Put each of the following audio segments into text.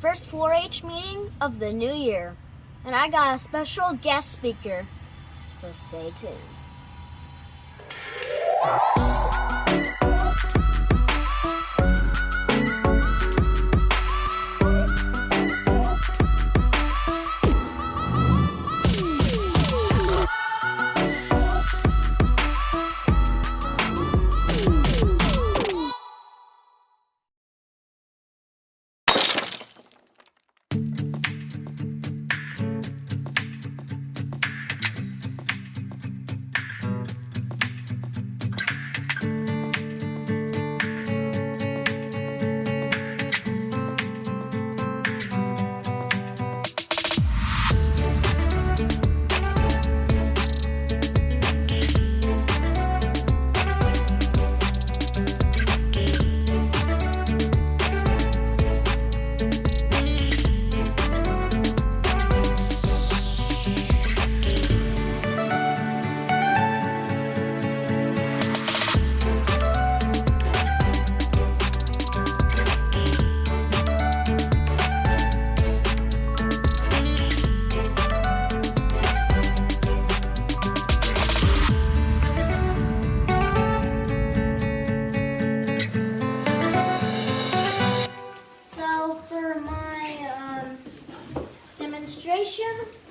first 4-H meeting of the new year, and I got a special guest speaker, so stay tuned.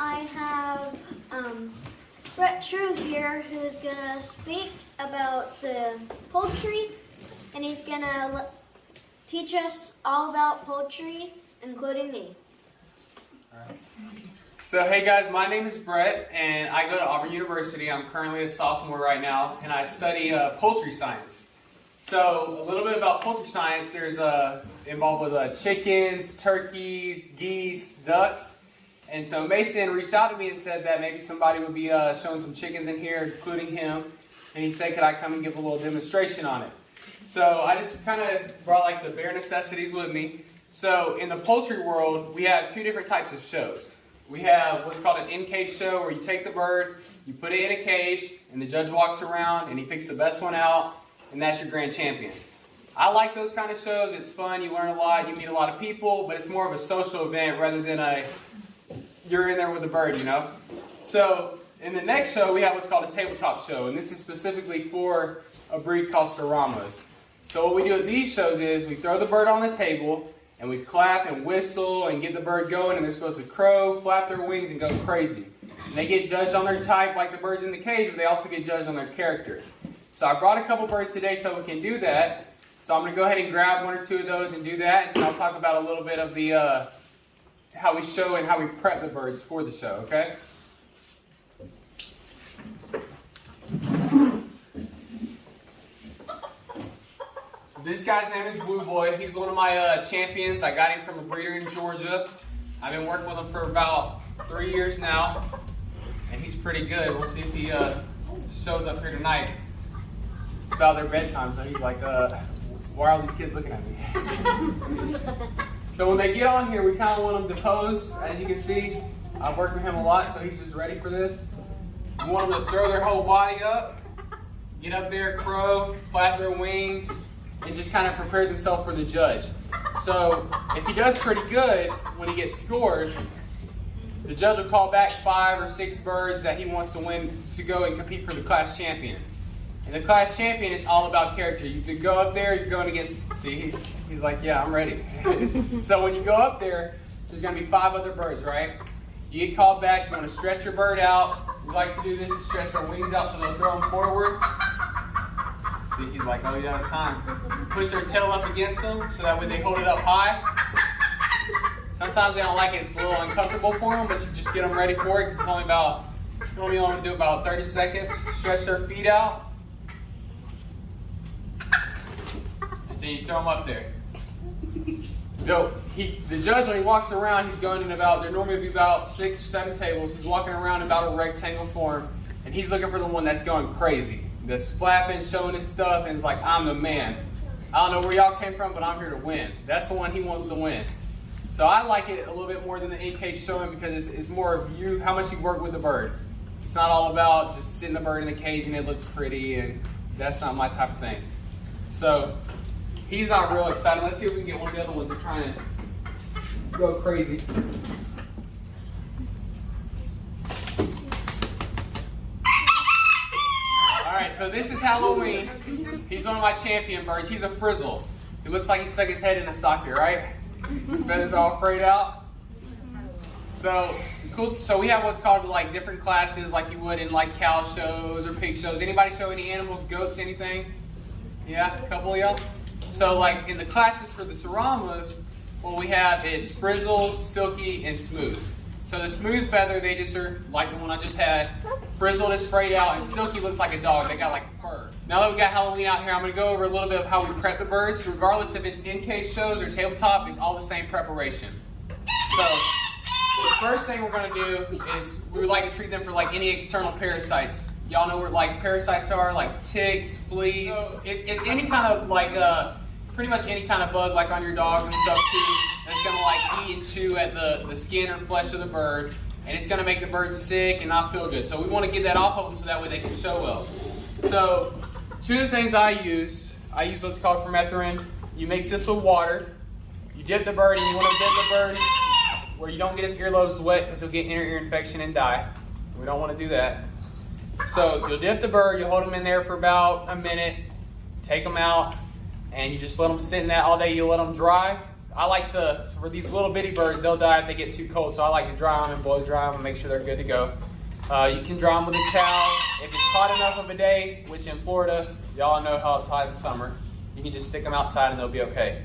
I have True here, who's going to speak about the poultry, and he's going to teach us all about poultry, including me. All right. So hey guys, my name is Brett, and I go to Auburn University. I'm currently a sophomore right now, and I study poultry science. So a little bit about poultry science. There's involved with chickens, turkeys, geese, ducks. And so Mason reached out to me and said that maybe somebody would be showing some chickens in here, including him. And he said, could I come and give a little demonstration on it? So I just kind of brought like the bare necessities with me. So in the poultry world, we have two different types of shows. We have what's called an in-cage show, where you take the bird, you put it in a cage, and the judge walks around and he picks the best one out, and that's your grand champion. I like those kind of shows. It's fun, you learn a lot, you meet a lot of people, but it's more of a social event rather than you're in there with a bird, you know? So in the next show, we have what's called a tabletop show, and this is specifically for a breed called seramas. So what we do at these shows is we throw the bird on the table, and we clap and whistle and get the bird going, and they're supposed to crow, flap their wings, and go crazy. And they get judged on their type like the birds in the cage, but they also get judged on their character. So I brought a couple birds today so we can do that. So I'm going to go ahead and grab one or two of those and do that, and I'll talk about a little bit of the how we show and how we prep the birds for the show, okay? So this guy's name is Blue Boy. He's one of my champions. I got him from a breeder in Georgia. I've been working with him for about 3 years now, and he's pretty good. We'll see if he shows up here tonight. It's about their bedtime, so he's like, why are all these kids looking at me? So when they get on here, we kind of want them to pose. As you can see, I've worked with him a lot, so he's just ready for this. We want them to throw their whole body up, get up there, crow, flap their wings, and just kind of prepare themselves for the judge. So if he does pretty good when he gets scored, the judge will call back 5 or 6 birds that he wants to win to go and compete for the class champion. And the class champion is all about character. You could go up there, you're going against, see, he's like, yeah, I'm ready. So when you go up there, there's going to be 5 other birds, right? You get called back, you want to stretch your bird out. We like to do this to stretch their wings out so they'll throw them forward. See, he's like, oh yeah, it's time. Push their tail up against them so that way they hold it up high. Sometimes they don't like it, it's a little uncomfortable for them, but you just get them ready for it. It's only about, you only want to do about 30 seconds. Stretch their feet out. Then you throw them up there. The judge, when he walks around, he's going in about, there normally be about 6 or 7 tables. He's walking around in about a rectangle form, and he's looking for the one that's going crazy, that's flapping, showing his stuff, and it's like, I'm the man. I don't know where y'all came from, but I'm here to win. That's the one he wants to win. So I like it a little bit more than the in-cage showing because it's more of you, how much you work with the bird. It's not all about just sitting the bird in the cage and it looks pretty, and that's not my type of thing. So he's not real excited. Let's see if we can get one of the other ones to try and go crazy. Alright, so this is Halloween. He's one of my champion birds. He's a frizzle. He looks like he stuck his head in a socket, right? His feathers are all frayed out. So cool. So we have what's called like different classes, like you would in like cow shows or pig shows. Anybody show any animals, goats, anything? Yeah, a couple of y'all. So like in the classes for the seramas, what we have is frizzle, silky, and smooth. So the smooth feather, they just are like the one I just had. Frizzled is frayed out, and silky looks like a dog. They got like fur. Now that we got Halloween out here, I'm going to go over a little bit of how we prep the birds. Regardless if it's in-cage shows or tabletop, it's all the same preparation. So the first thing we're going to do is we would like to treat them for like any external parasites. Y'all know what like parasites are, like ticks, fleas. So it's any kind of like pretty much any kind of bug like on your dogs and stuff too. That's going to like eat and chew at the skin or flesh of the bird. And it's going to make the bird sick and not feel good. So we want to get that off of them so that way they can show well. So two of the things I use what's called permethrin. You mix this with water. You dip the bird, and you want to dip the bird where you don't get his earlobes wet because he'll get inner ear infection and die. We don't want to do that. So you'll dip the bird, you'll hold him in there for about a minute, take them out, and you just let them sit in that all day. You let them dry. I like to, for these little bitty birds, they'll die if they get too cold, so I like to dry them and blow dry them and make sure they're good to go. You can dry them with a towel. If it's hot enough of a day, which in Florida, y'all know how it's hot in the summer, you can just stick them outside and they'll be okay.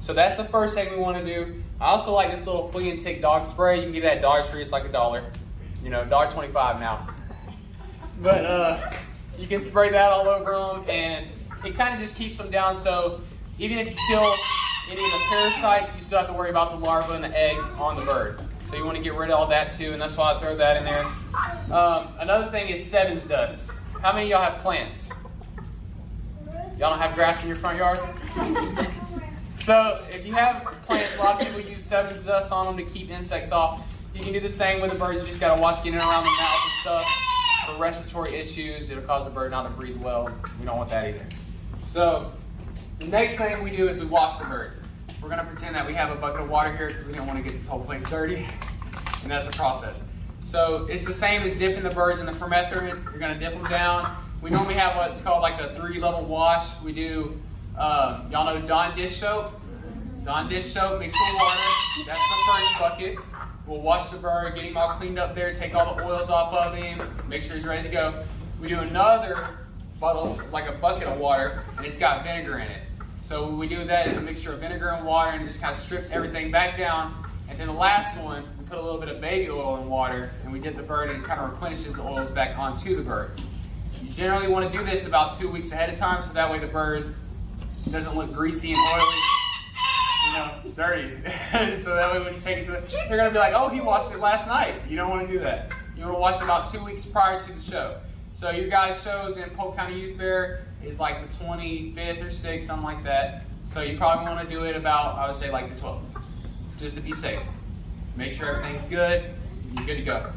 So that's the first thing we want to do. I also like this little flea and tick dog spray. You can get it at Dollar Tree. It's like $1. You know, $1.25 now. But you can spray that all over them, and it kind of just keeps them down. So even if you kill any of the parasites, you still have to worry about the larvae and the eggs on the bird. So you want to get rid of all that too, and that's why I throw that in there. Another thing is Sevens dust. How many of y'all have plants? Y'all don't have grass in your front yard? So if you have plants, a lot of people use Sevens dust on them to keep insects off. You can do the same with the birds. You just got to watch getting around the mouth and stuff. For respiratory issues, it'll cause the bird not to breathe well. We don't want that either. So the next thing we do is we wash the bird. We're going to pretend that we have a bucket of water here because we don't want to get this whole place dirty. And that's the process. So it's the same as dipping the birds in the permethrin. You're going to dip them down. We normally have what's called like a 3-level wash. We do, y'all know Dawn dish soap? Dawn dish soap mixed with water. That's the first bucket. We'll wash the bird, get him all cleaned up there, take all the oils off of him, make sure he's ready to go. We do another bottle, like a bucket of water, and it's got vinegar in it. So what we do with that is a mixture of vinegar and water, and it just kind of strips everything back down. And then the last one, we put a little bit of baby oil in water, and we dip the bird, and it kind of replenishes the oils back onto the bird. You generally want to do this about 2 weeks ahead of time, so that way the bird doesn't look greasy and oily. You know, dirty. So that way when you take it to the, they're going to be like, oh, he washed it last night. You don't want to do that. You want to wash it about 2 weeks prior to the show. So your guys' shows in Polk County Youth Fair is like the 25th or 6th, something like that. So you probably want to do it about, I would say like the 12th, just to be safe. Make sure everything's good. You're good to go.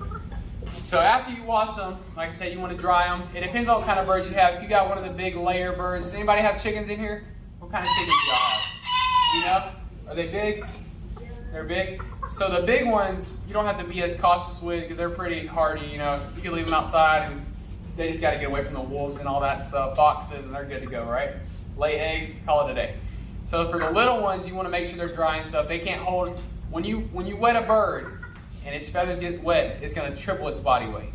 So after you wash them, like I said, you want to dry them. It depends on what kind of birds you have. If you got one of the big layer birds, does anybody have chickens in here? What kind of chickens do y'all have? You know? Are they big? They're big. So the big ones, you don't have to be as cautious with because they're pretty hardy. You know, you can leave them outside and they just got to get away from the wolves and all that stuff, foxes, and they're good to go, right? Lay eggs, call it a day. So for the little ones, you want to make sure they're dry and stuff. They can't hold. When you wet a bird and its feathers get wet, it's going to triple its body weight.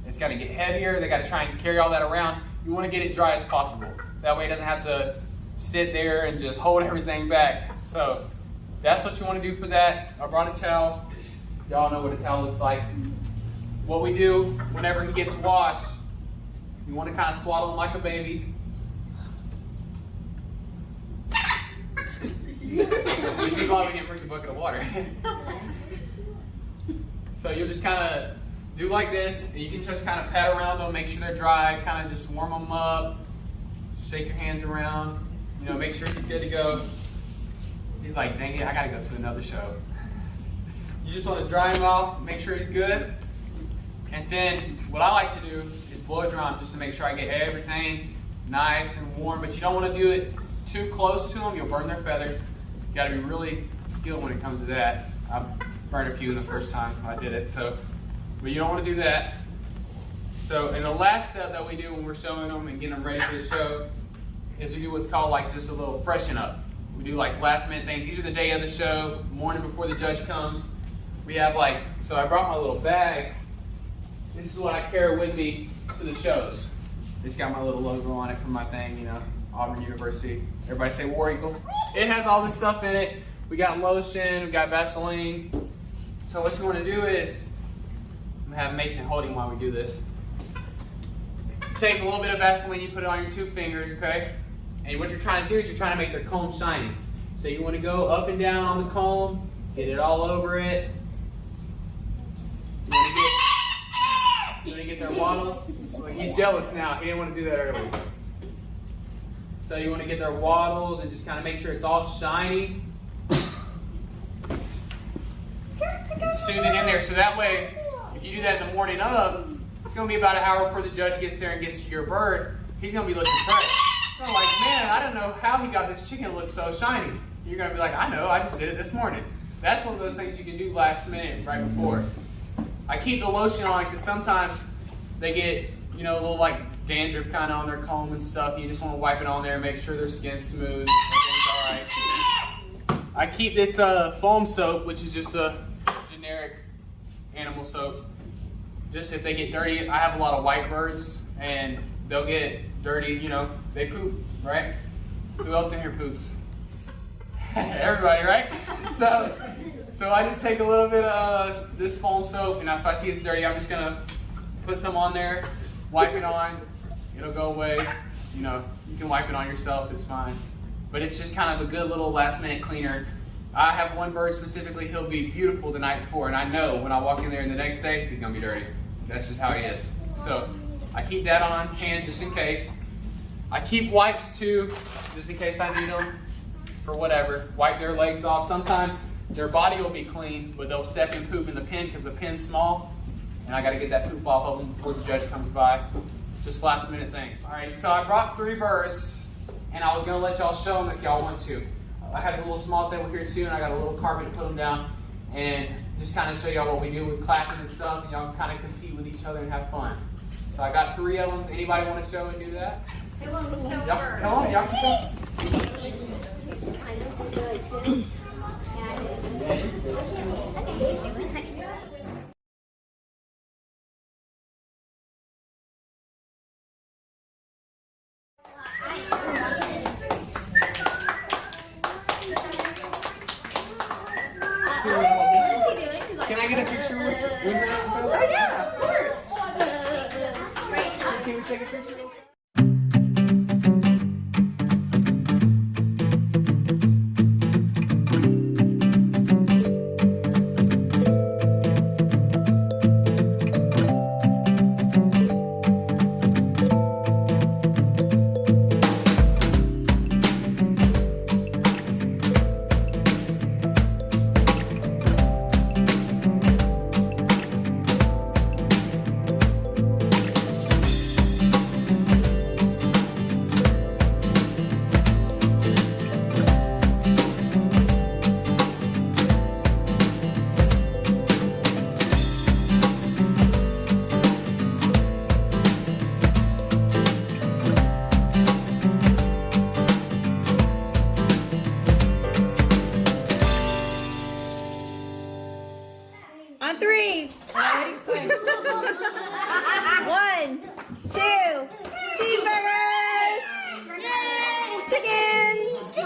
It's got to get heavier. They got to try and carry all that around. You want to get it dry as possible. That way it doesn't have to sit there and just hold everything back. So that's what you want to do for that. I brought a towel. Y'all know what a towel looks like. What we do whenever he gets washed, you want to kind of swaddle him like a baby. This is why we didn't bring the bucket of water. So you'll just kind of do like this. And you can just kind of pat around them, make sure they're dry, kind of just warm them up, shake your hands around, you know, make sure he's good to go. He's like, dang it, I gotta go to another show. You just want to dry him off, make sure he's good. And then what I like to do is blow dry him just to make sure I get everything nice and warm. But you don't want to do it too close to them, you'll burn their feathers. You gotta be really skilled when it comes to that. I burned a few the first time I did it. So, but you don't want to do that. So, and the last step that we do when we're showing them and getting them ready for the show is we do what's called like just a little freshen up. We do like last minute things. These are the day of the show, morning before the judge comes. We have like, so I brought my little bag. This is what I carry with me to the shows. It's got my little logo on it from my thing, you know, Auburn University. Everybody say War Eagle. It has all this stuff in it. We got lotion, we got Vaseline. So what you want to do is, I'm gonna have Mason holding while we do this. Take a little bit of Vaseline, you put it on your 2 fingers, okay? And what you're trying to do is you're trying to make their comb shiny. So you want to go up and down on the comb, get it all over it. You want to get their wattles. Look, he's jealous now. He didn't want to do that earlier. So you want to get their wattles and just kind of make sure it's all shiny. And soothe it in there. So that way, if you do that in the morning of, it's going to be about an hour before the judge gets there and gets to your bird. He's going to be looking fresh. I'm like, man, I don't know how he got this chicken to look so shiny. You're going to be like, I know, I just did it this morning. That's one of those things you can do last minute, right before. I keep the lotion on because sometimes they get, you know, a little like dandruff kind of on their comb and stuff. You just want to wipe it on there and make sure their skin's smooth. Everything's all right. I keep this foam soap, which is just a generic animal soap. Just if they get dirty, I have a lot of white birds and they'll get dirty, you know, they poop, right? Who else in here poops? Everybody, right? So I just take a little bit of this foam soap, and if I see it's dirty, I'm just gonna put some on there, wipe it on, it'll go away. You know, you can wipe it on yourself, it's fine. But it's just kind of a good little last minute cleaner. I have one bird specifically, he'll be beautiful the night before, and I know when I walk in there the next day, he's gonna be dirty. That's just how he is. So I keep that on hand just in case. I keep wipes too, just in case I need them for whatever. Wipe their legs off. Sometimes their body will be clean, but they'll step and poop in the pen because the pen's small, and I gotta get that poop off of them before the judge comes by. Just last minute things. All right, so I brought 3 birds, and I was gonna let y'all show them if y'all want to. I have a little small table here too, and I got a little carpet to put them down, and just kind of show y'all what we do with clapping and stuff, and y'all can kind of compete with each other and have fun. So I got 3 of them. Anybody want to show and do that? Who wants to show Yep, first? come on, y'all can go. Can I get a picture with her? Oh, yeah, of course. Can we take a picture? On 3. 1, 2, cheeseburgers! Chickens!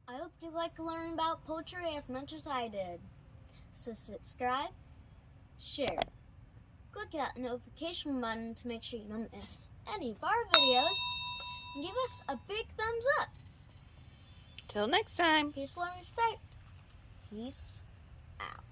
I hope you like to learn about poultry as much as I did. So subscribe, share, click that notification button to make sure you don't miss any of our videos, and give us a big thumbs up. Till next time. Peace, love, and respect. Peace out.